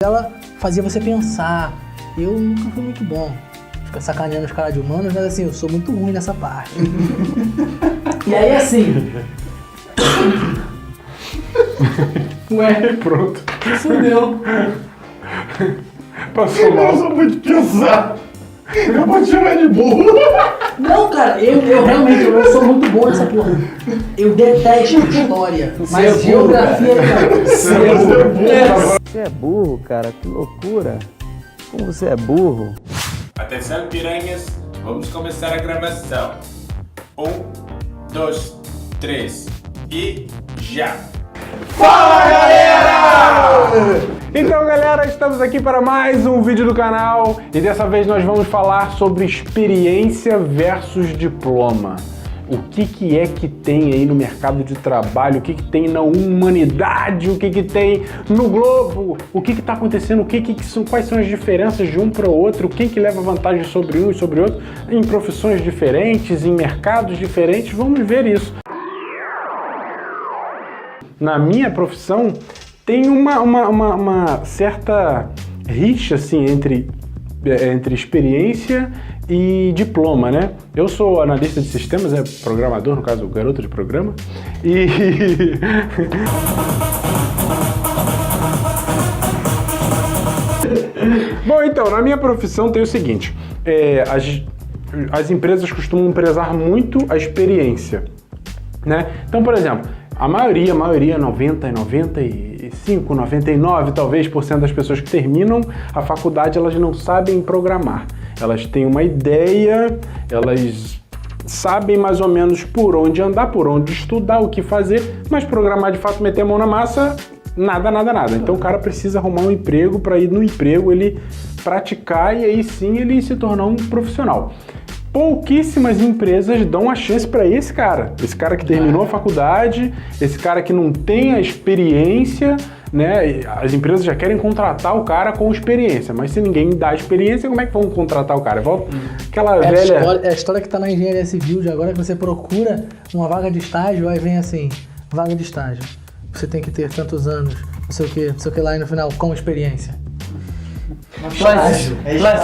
Ela fazia você pensar. Eu nunca fui muito bom. Fica sacaneando os caras de humanos, mas assim, eu sou muito ruim nessa parte. E aí assim... Ué, pronto. Fudeu. Passou mal. Eu sou muito pesado. Eu vou te chamar de burro. Não, cara, eu realmente eu sou muito bom nessa porra. Eu detesto história, mas geografia, cara. Você é burro, cara, que loucura. Como você é burro. Atenção, piranhas, vamos começar a gravação. 1, 2, 3 e já! Fala, galera! Então, galera, estamos aqui para mais um vídeo do canal e dessa vez nós vamos falar sobre experiência versus diploma. O que é que tem aí no mercado de trabalho, o que tem na humanidade, o que tem no globo, o que está acontecendo, quais são as diferenças de um para o outro, quem que leva vantagem sobre um e sobre outro, em profissões diferentes, em mercados diferentes, vamos ver isso. Na minha profissão, tem uma certa rixa assim, entre experiência e diploma, né? Eu sou analista de sistemas, programador, no caso, garoto de programa, e... Bom, então, na minha profissão tem o seguinte, as empresas costumam prezar muito a experiência, né? Então, por exemplo, a maioria, 90, 95, 99 talvez por cento das pessoas que terminam a faculdade, elas não sabem programar. Elas têm uma ideia, elas sabem mais ou menos por onde andar, por onde estudar, o que fazer, mas programar de fato, meter a mão na massa, nada. Então o cara precisa arrumar um emprego para ir no emprego, ele praticar e aí sim ele se tornar um profissional. Pouquíssimas empresas dão a chance para esse cara que terminou a faculdade, esse cara que não tem a experiência, né? As empresas já querem contratar o cara com experiência, mas se ninguém dá experiência, como é que vão contratar o cara? Volta aquela velha... É a história que tá na engenharia civil de agora, que você procura uma vaga de estágio, aí vem assim, vaga de estágio. Você tem que ter tantos anos, não sei o que lá e no final, com experiência. Mas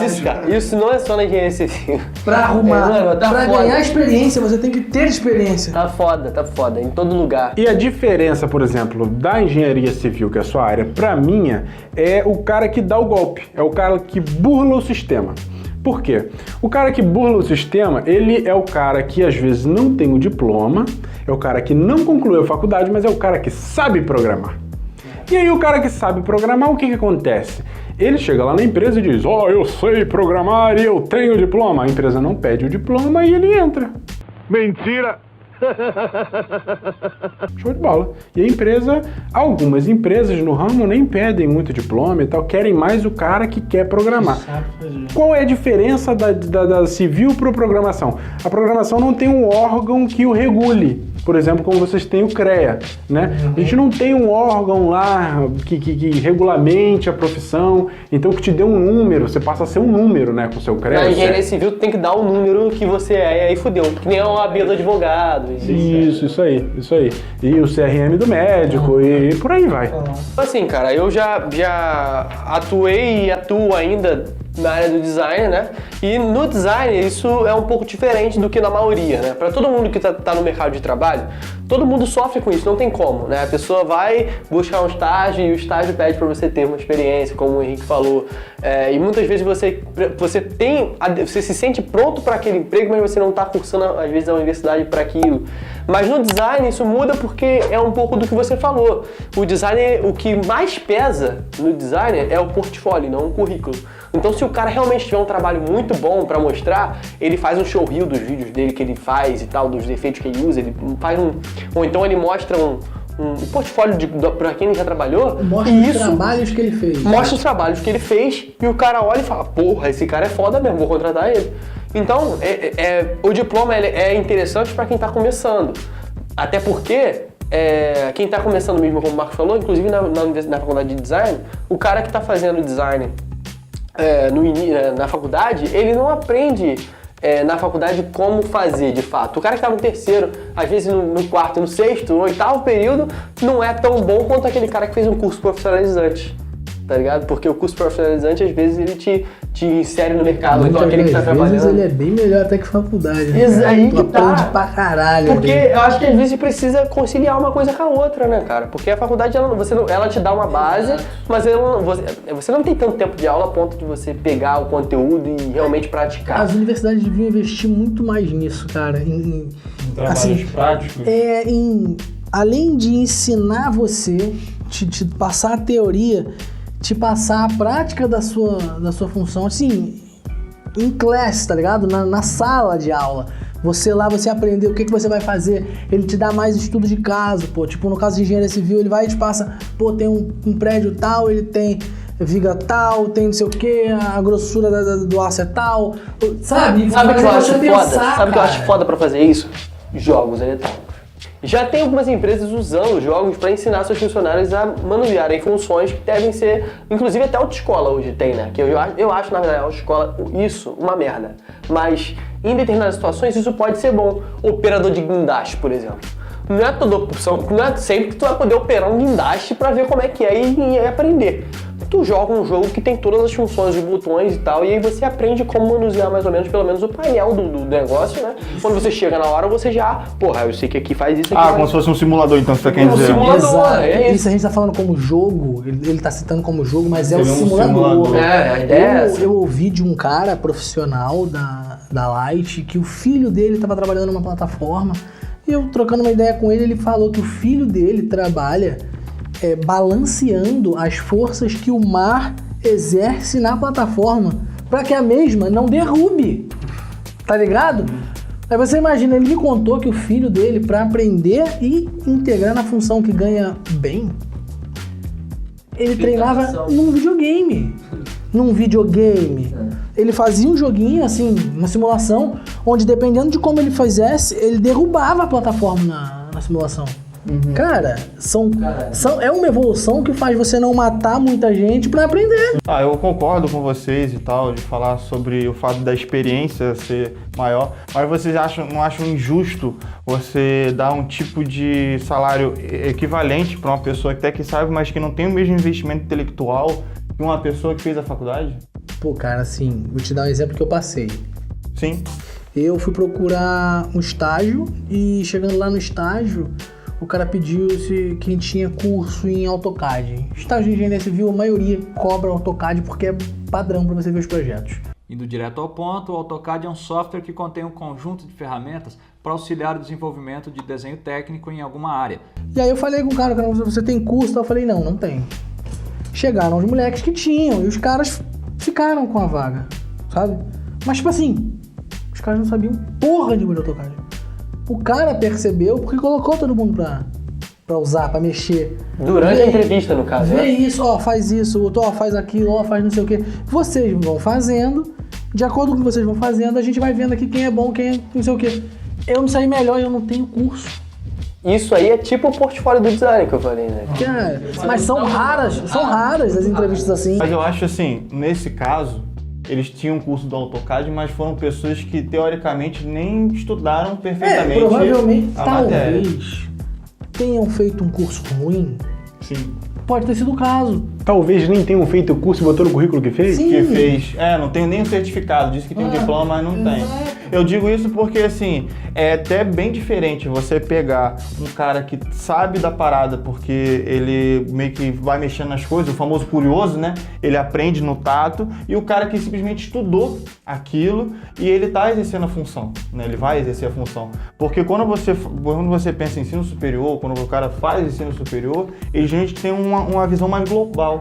isso, cara, isso não é só na engenharia civil. Pra arrumar, mano, tá pra foda. ganhar experiência, você tem que ter experiência. Tá foda, em todo lugar. E a diferença, por exemplo, da engenharia civil, que é a sua área, pra minha, é o cara que dá o golpe, é o cara que burla o sistema. Por quê? O cara que burla o sistema, ele é o cara que às vezes não tem o diploma, é o cara que não concluiu a faculdade, mas é o cara que sabe programar. E aí o cara que sabe programar, o que acontece? Ele chega lá na empresa e diz, eu sei programar e eu tenho diploma. A empresa não pede o diploma e ele entra. Mentira! Show de bola. E a empresa, algumas empresas no ramo nem pedem muito diploma e tal, querem mais o cara que quer programar. Qual é a diferença da civil para a programação? A programação não tem um órgão que o regule. Por exemplo, como vocês têm o CREA, né? A gente não tem um órgão lá que regulamente a profissão, então que te dê um número, você passa a ser um número, né, com o seu CREA. Na engenharia civil, tu tem que dar o número que você é, e aí fudeu, que nem a OAB do advogado. Isso aí. E o CRM do médico, e por aí vai. Assim, cara, eu já atuei e atuo ainda na área do design, né? E no design isso é um pouco diferente do que na maioria, né? Para todo mundo que tá no mercado de trabalho, todo mundo sofre com isso, não tem como, né? A pessoa vai buscar um estágio e o estágio pede para você ter uma experiência, como o Henrique falou. E muitas vezes você se sente pronto para aquele emprego, mas você não está cursando, às vezes, a universidade para aquilo. Mas no design isso muda porque é um pouco do que você falou. O design, o que mais pesa no design é o portfólio, não o currículo. Então, se o cara realmente tiver um trabalho muito bom para mostrar, ele faz um showreel dos vídeos dele que ele faz e tal, dos defeitos que ele usa, ele faz ou então ele mostra um portfólio para quem ele já trabalhou. Mostra os trabalhos que ele fez. Mostra os trabalhos que ele fez e o cara olha e fala, porra, esse cara é foda mesmo, vou contratar ele. Então, o diploma é interessante para quem está começando. Até porque quem está começando mesmo, como o Marcos falou, inclusive na faculdade de design, o cara que está fazendo design na faculdade, ele não aprende na faculdade como fazer de fato. O cara que está no terceiro, às vezes no quarto, no sexto, no oitavo período, não é tão bom quanto aquele cara que fez um curso profissionalizante. tá ligado? Porque o curso profissionalizante, às vezes, ele te insere no mercado, Muitas aquele que tá vezes trabalhando. ele é bem melhor até que faculdade. Né, Isso cara? aí Tu que tá. aprende pra caralho. Porque ali. eu acho que às vezes precisa conciliar uma coisa com a outra, né, cara? Porque a faculdade, ela te dá uma base, mas você não tem tanto tempo de aula a ponto de você pegar o conteúdo e realmente praticar. As universidades deviam investir muito mais nisso, cara. Trabalhos práticos. Além de ensinar você, te passar a teoria, te passar a prática da sua função, assim, em classe, tá ligado? Na sala de aula. Você aprender o que você vai fazer, ele te dá mais estudo de caso, pô. Tipo, no caso de engenharia civil, ele vai e te passa, pô, tem um prédio tal, ele tem viga tal, tem não sei o que, a grossura do aço é tal, sabe? Sabe o que eu acho foda? Pensar, Sabe o que eu cara. acho foda pra fazer isso? Jogos eletrônicos. Já tem algumas empresas usando jogos para ensinar seus funcionários a manusearem funções que devem ser, inclusive até autoescola hoje tem, né? Que eu acho, na verdade, autoescola, isso, uma merda. Mas em determinadas situações isso pode ser bom. Operador de guindaste, por exemplo. Não é toda opção, não é sempre que tu vai poder operar um guindaste para ver como é que é e aprender. Tu joga um jogo que tem todas as funções de botões e tal, e aí você aprende como manusear mais ou menos, pelo menos o painel do negócio, né? Quando você chega na hora, você já, porra, eu sei que aqui faz isso, aqui faz Como se fosse um simulador, então você quer Um dizer. simulador. Exato. É isso. Isso a gente tá falando como jogo, ele tá citando como jogo, mas é o Seria um simulador. simulador. É, a ideia é essa. Eu ouvi de um cara profissional da Light que o filho dele tava trabalhando numa plataforma e eu trocando uma ideia com ele, ele falou que o filho dele trabalha balanceando as forças que o mar exerce na plataforma para que a mesma não derrube, tá ligado? Aí você imagina, ele me contou que o filho dele, para aprender e integrar na função que ganha bem, ele treinava num videogame. Ele fazia um joguinho, assim, uma simulação, onde dependendo de como ele fizesse, ele derrubava a plataforma na simulação. Cara, é uma evolução que faz você não matar muita gente pra aprender. Eu concordo com vocês e tal, de falar sobre o fato da experiência ser maior, mas vocês não acham injusto você dar um tipo de salário equivalente para uma pessoa que até que sabe, mas que não tem o mesmo investimento intelectual que uma pessoa que fez a faculdade? Pô, cara, assim, vou te dar um exemplo que eu passei. Sim. Eu fui procurar um estágio e chegando lá no estágio, o cara pediu se quem tinha curso em AutoCAD. Estágio de engenharia civil, a maioria cobra AutoCAD porque é padrão para você ver os projetos. Indo direto ao ponto, o AutoCAD é um software que contém um conjunto de ferramentas para auxiliar o desenvolvimento de desenho técnico em alguma área. E aí eu falei com o cara, você tem curso? Eu falei, não tem. Chegaram os moleques que tinham e os caras ficaram com a vaga, sabe? Mas tipo assim, os caras não sabiam porra de AutoCAD. O cara percebeu porque colocou todo mundo pra usar, pra mexer. Durante a entrevista, no caso, Vê né? isso, faz isso, faz aquilo, faz não sei o quê. Vocês vão fazendo, de acordo com o que vocês vão fazendo, a gente vai vendo aqui quem é bom, quem é não sei o quê. Eu não saí melhor, eu não tenho curso. Isso aí é tipo o portfólio do design que eu falei, né? Cara, mas são raras as entrevistas assim. Mas eu acho assim, nesse caso, eles tinham um curso do AutoCAD, mas foram pessoas que teoricamente nem estudaram perfeitamente provavelmente, a matéria. talvez tenham feito um curso ruim. Sim. Pode ter sido o caso. Talvez nem tenham feito o curso e botou no currículo que fez? Sim. Que fez. Não tem nem o certificado, disse que tem diploma, mas não tem. Eu digo isso porque, assim, é até bem diferente você pegar um cara que sabe da parada porque ele meio que vai mexendo nas coisas, o famoso curioso, né? Ele aprende no tato, e o cara que simplesmente estudou aquilo e ele tá exercendo a função, né? Ele vai exercer a função. Porque quando você pensa em ensino superior, quando o cara faz ensino superior, ele geralmente tem uma visão mais global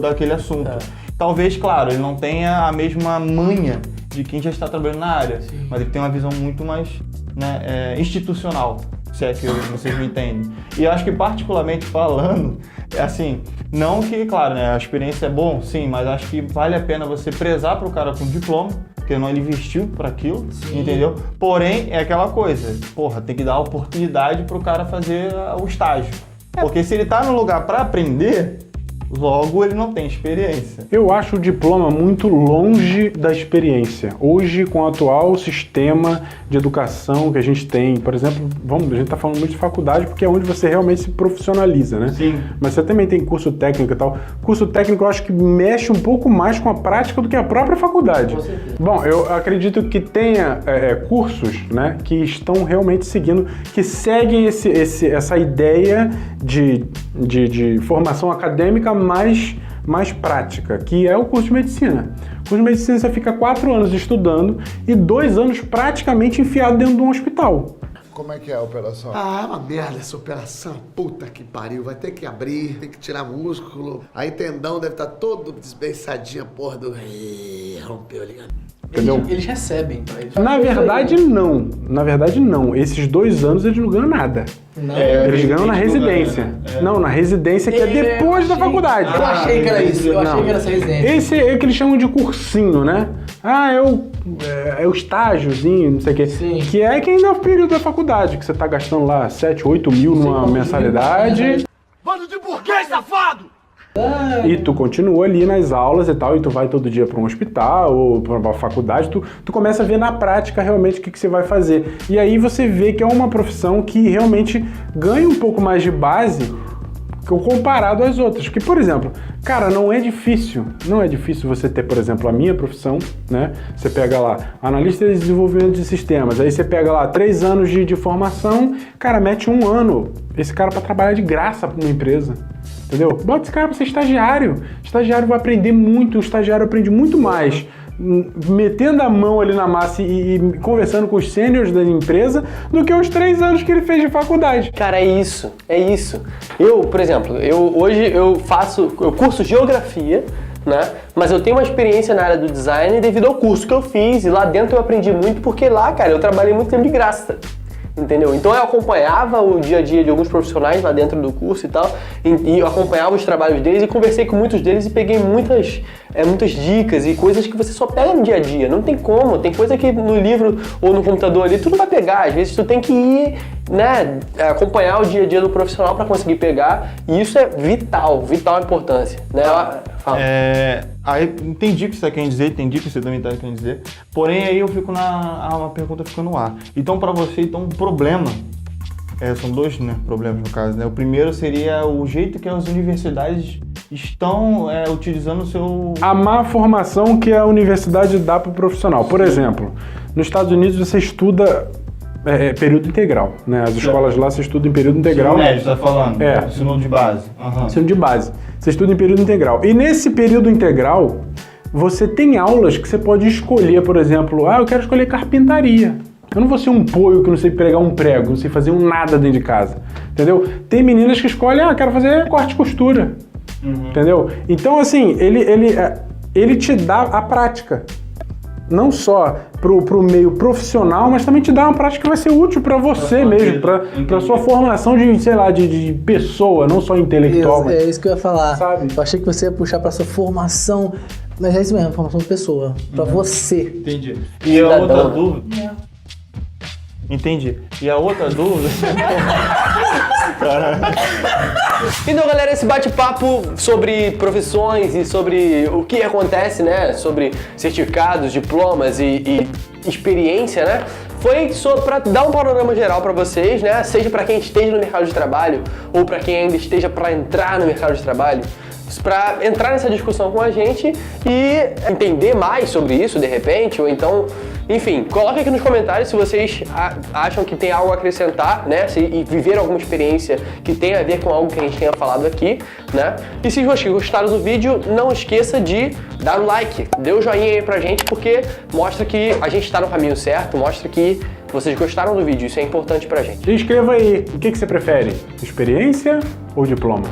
daquele assunto. Talvez, claro, ele não tenha a mesma manha de quem já está trabalhando na área, mas ele tem uma visão muito mais, né, institucional, se é que vocês me entendem. E eu acho que, particularmente falando, assim, não que, claro, né, a experiência é bom, sim, mas acho que vale a pena você prezar para o cara com diploma, porque não ele investiu para aquilo, entendeu? Porém, é aquela coisa, tem que dar a oportunidade para o cara fazer o estágio. Porque se ele tá no lugar para aprender, Logo, ele não tem experiência. Eu acho o diploma muito longe da experiência. Hoje, com o atual sistema de educação que a gente tem, por exemplo, a gente está falando muito de faculdade porque é onde você realmente se profissionaliza, né? Sim. Mas você também tem curso técnico e tal. Curso técnico eu acho que mexe um pouco mais com a prática do que a própria faculdade. Com certeza. Bom, eu acredito que tenha cursos, né, que estão realmente seguindo, que seguem essa ideia de formação acadêmica mais prática, que é o curso de medicina. O curso de medicina você fica 4 anos estudando e 2 anos praticamente enfiado dentro de um hospital. Como é que é a operação? Ah, é uma merda essa operação. Puta que pariu. Vai ter que abrir, tem que tirar músculo. Aí tendão deve estar todo desbeiçadinho, porra do... rompeu o ligamento. Entendeu? Eles recebem pra isso. Na verdade, não. Na verdade, não. Esses 2 anos eles não ganham nada. Não. Eles ganham na residência. Não, na residência que é depois da faculdade. Eu achei que era isso. Eu achei Não. que era essa residência. Esse é o que eles chamam de cursinho, né? É o estágiozinho, não sei o quê. Sim. Que é que ainda é o período da faculdade, que você tá gastando lá 7, 8 mil numa mensalidade. Bando de burguês, safado! E tu continua ali nas aulas e tal, e tu vai todo dia para um hospital ou para uma faculdade, tu começa a ver na prática realmente o que você vai fazer. E aí você vê que é uma profissão que realmente ganha um pouco mais de base comparado às outras. Porque, por exemplo, cara, não é difícil você ter, por exemplo, a minha profissão, né? Você pega lá, analista de desenvolvimento de sistemas, aí você pega lá 3 anos de formação, cara, mete 1 ano esse cara para trabalhar de graça para uma empresa. Entendeu? Bota esse cara pra ser estagiário. O estagiário vai aprender muito, o estagiário aprende muito mais metendo a mão ali na massa e conversando com os sêniors da empresa do que os 3 anos que ele fez de faculdade. Cara, é isso. Eu, por exemplo, hoje eu curso geografia, né? Mas eu tenho uma experiência na área do design devido ao curso que eu fiz, e lá dentro eu aprendi muito, porque lá, cara, eu trabalhei muito tempo de graça. Entendeu? Então eu acompanhava o dia a dia de alguns profissionais lá dentro do curso e tal, e eu acompanhava os trabalhos deles e conversei com muitos deles e peguei muitas dicas e coisas que você só pega no dia a dia. Não tem como, tem coisa que no livro ou no computador ali tu não vai pegar. Às vezes tu tem que ir, né, acompanhar o dia a dia do profissional para conseguir pegar, e isso é vital importância, né? Fala. Aí entendi o que você quer dizer, entendi o que você também está querendo dizer, porém aí eu fico uma pergunta fica no ar. Então para você, um problema, são 2, né, problemas no caso, né? O primeiro seria o jeito que as universidades estão utilizando o seu... A má formação que a universidade dá para o profissional. Por exemplo, nos Estados Unidos você estuda período integral, né? As escolas lá você estuda em período integral. Ensino médio, você tá falando? Ensino de base. Uhum. Ensino de base. Você estuda em período integral. E nesse período integral, você tem aulas que você pode escolher, por exemplo, eu quero escolher carpintaria. Eu não vou ser um poio que não sei pregar um prego, não sei fazer nada dentro de casa, entendeu? Tem meninas que escolhem, quero fazer corte e costura, entendeu? Então, assim, ele te dá a prática. Não só pro meio profissional, mas também te dá uma prática que vai ser útil para você mesmo, para sua formação de pessoa, não só intelectual. É isso que eu ia falar. Sabe? Eu achei que você ia puxar pra sua formação, mas é isso mesmo, formação de pessoa, pra você. Entendi. E a outra dúvida... Entendi. E a outra dúvida... Então, galera, esse bate-papo sobre profissões e sobre o que acontece, né? Sobre certificados, diplomas e experiência, né? Foi só para dar um panorama geral para vocês, né? Seja para quem esteja no mercado de trabalho ou para quem ainda esteja para entrar no mercado de trabalho, para entrar nessa discussão com a gente e entender mais sobre isso, de repente, ou então, enfim, coloque aqui nos comentários se vocês acham que tem algo a acrescentar, né, e viver alguma experiência que tenha a ver com algo que a gente tenha falado aqui, né, e se vocês gostaram do vídeo, não esqueça de dar o like, dê o joinha aí pra gente, porque mostra que a gente tá no caminho certo, mostra que vocês gostaram do vídeo, isso é importante pra gente. E escreva aí, o que você prefere, experiência ou diploma?